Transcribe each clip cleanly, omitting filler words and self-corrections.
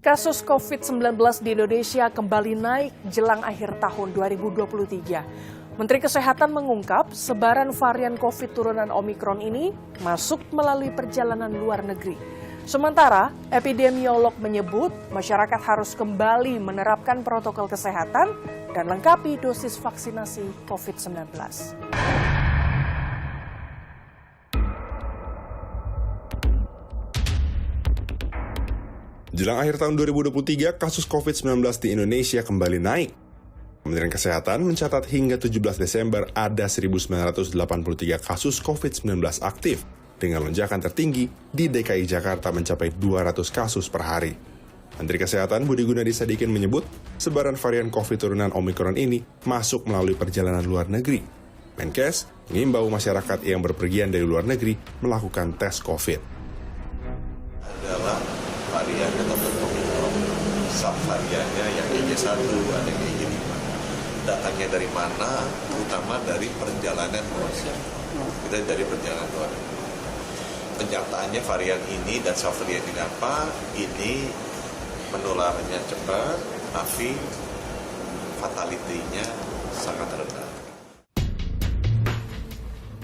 Kasus COVID-19 di Indonesia kembali naik jelang akhir tahun 2023. Menteri Kesehatan mengungkap sebaran varian COVID turunan Omikron ini masuk melalui perjalanan luar negeri. Sementara, epidemiolog menyebut masyarakat harus kembali menerapkan protokol kesehatan dan lengkapi dosis vaksinasi COVID-19. Jelang akhir tahun 2023, kasus COVID-19 di Indonesia kembali naik. Kementerian Kesehatan mencatat hingga 17 Desember ada 1.983 kasus COVID-19 aktif, dengan lonjakan tertinggi di DKI Jakarta mencapai 200 kasus per hari. Menteri Kesehatan Budi Gunadi Sadikin menyebut, sebaran varian COVID turunan Omikron ini masuk melalui perjalanan luar negeri. Menkes mengimbau masyarakat yang berpergian dari luar negeri melakukan tes COVID. Adalah varian ataupun Omikron, subvariannya yang EG1, ada yang EG5. Datangnya dari mana? Terutama dari perjalanan luar negeri. Kita dari perjalanan luar negeri. Penyataannya varian ini dan subvarian ini apa? Ini penularannya cepat, tapi fatality-nya sangat rendah.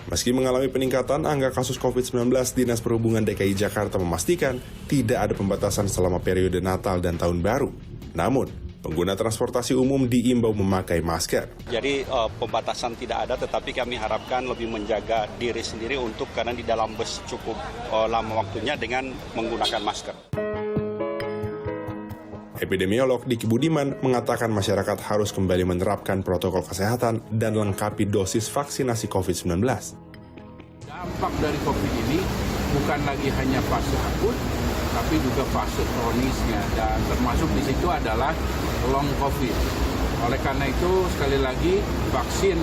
Meski mengalami peningkatan angka kasus COVID-19, Dinas Perhubungan DKI Jakarta memastikan tidak ada pembatasan selama periode Natal dan Tahun Baru. Namun, pengguna transportasi umum diimbau memakai masker. Jadi pembatasan tidak ada, tetapi kami harapkan lebih menjaga diri sendiri karena di dalam bus cukup lama waktunya dengan menggunakan masker. Epidemiolog Diki Budiman mengatakan masyarakat harus kembali menerapkan protokol kesehatan dan lengkapi dosis vaksinasi COVID-19. Dampak dari COVID ini bukan lagi hanya fase akut, tapi juga fase kronisnya, dan termasuk di situ adalah long COVID. Oleh karena itu, sekali lagi, vaksin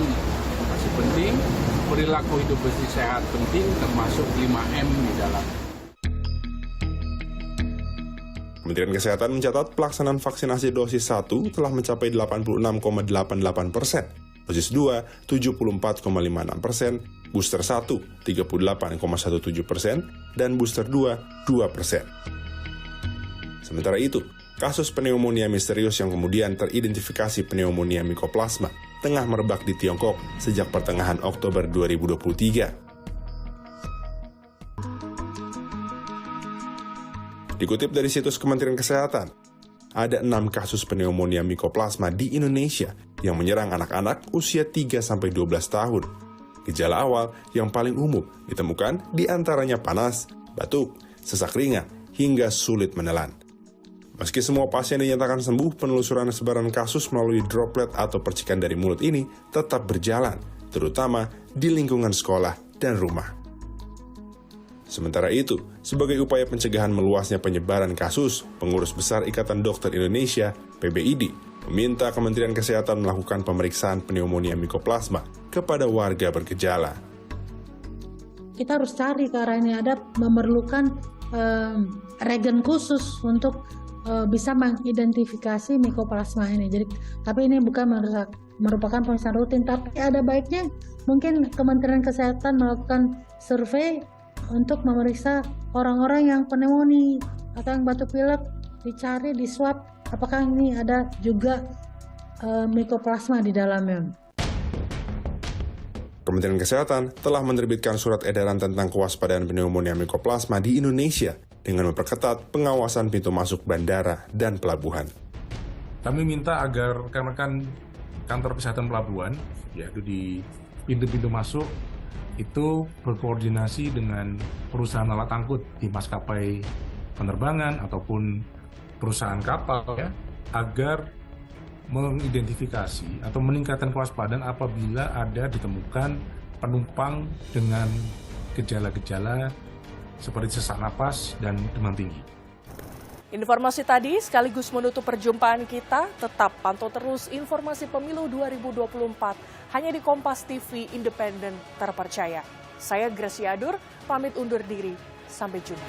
masih penting, perilaku hidup bersih sehat penting, termasuk 5M di dalam. Kementerian Kesehatan mencatat pelaksanaan vaksinasi dosis 1 telah mencapai 86,88%, dosis 2 74,56%, booster 1 38,17%, dan booster 2 2%. Sementara itu, kasus pneumonia misterius yang kemudian teridentifikasi pneumonia Mycoplasma tengah merebak di Tiongkok sejak pertengahan Oktober 2023. Dikutip dari situs Kementerian Kesehatan, ada 6 kasus pneumonia Mycoplasma di Indonesia yang menyerang anak-anak usia 3-12 tahun. Gejala awal yang paling umum ditemukan di antaranya panas, batuk, sesak ringan, hingga sulit menelan. Meski semua pasien dinyatakan sembuh, penelusuran sebaran kasus melalui droplet atau percikan dari mulut ini tetap berjalan, terutama di lingkungan sekolah dan rumah. Sementara itu, sebagai upaya pencegahan meluasnya penyebaran kasus, Pengurus Besar Ikatan Dokter Indonesia, PBID, meminta Kementerian Kesehatan melakukan pemeriksaan pneumonia Mycoplasma kepada warga bergejala. Kita harus cari ke arah ini, ada memerlukan regen khusus untuk bisa mengidentifikasi Mycoplasma ini. Jadi, tapi ini bukan merupakan pemeriksaan rutin, tapi ada baiknya mungkin Kementerian Kesehatan melakukan survei untuk memeriksa orang-orang yang pneumonia atau yang batuk pilek, dicari, di swab, apakah ini ada juga Mycoplasma di dalamnya. Kementerian Kesehatan telah menerbitkan surat edaran tentang kewaspadaan pneumonia Mycoplasma di Indonesia dengan memperketat pengawasan pintu masuk bandara dan pelabuhan. Kami minta agar rekan-rekan kantor kesehatan pelabuhan, yaitu di pintu-pintu masuk, itu berkoordinasi dengan perusahaan alat angkut di maskapai penerbangan ataupun perusahaan kapal, ya, agar mengidentifikasi atau meningkatkan kewaspadaan apabila ada ditemukan penumpang dengan gejala-gejala seperti sesak napas dan demam tinggi. Informasi tadi sekaligus menutup perjumpaan kita. Tetap pantau terus informasi pemilu 2024 hanya di Kompas TV Independen Terpercaya. Saya Gracia Adur, pamit undur diri. Sampai jumpa.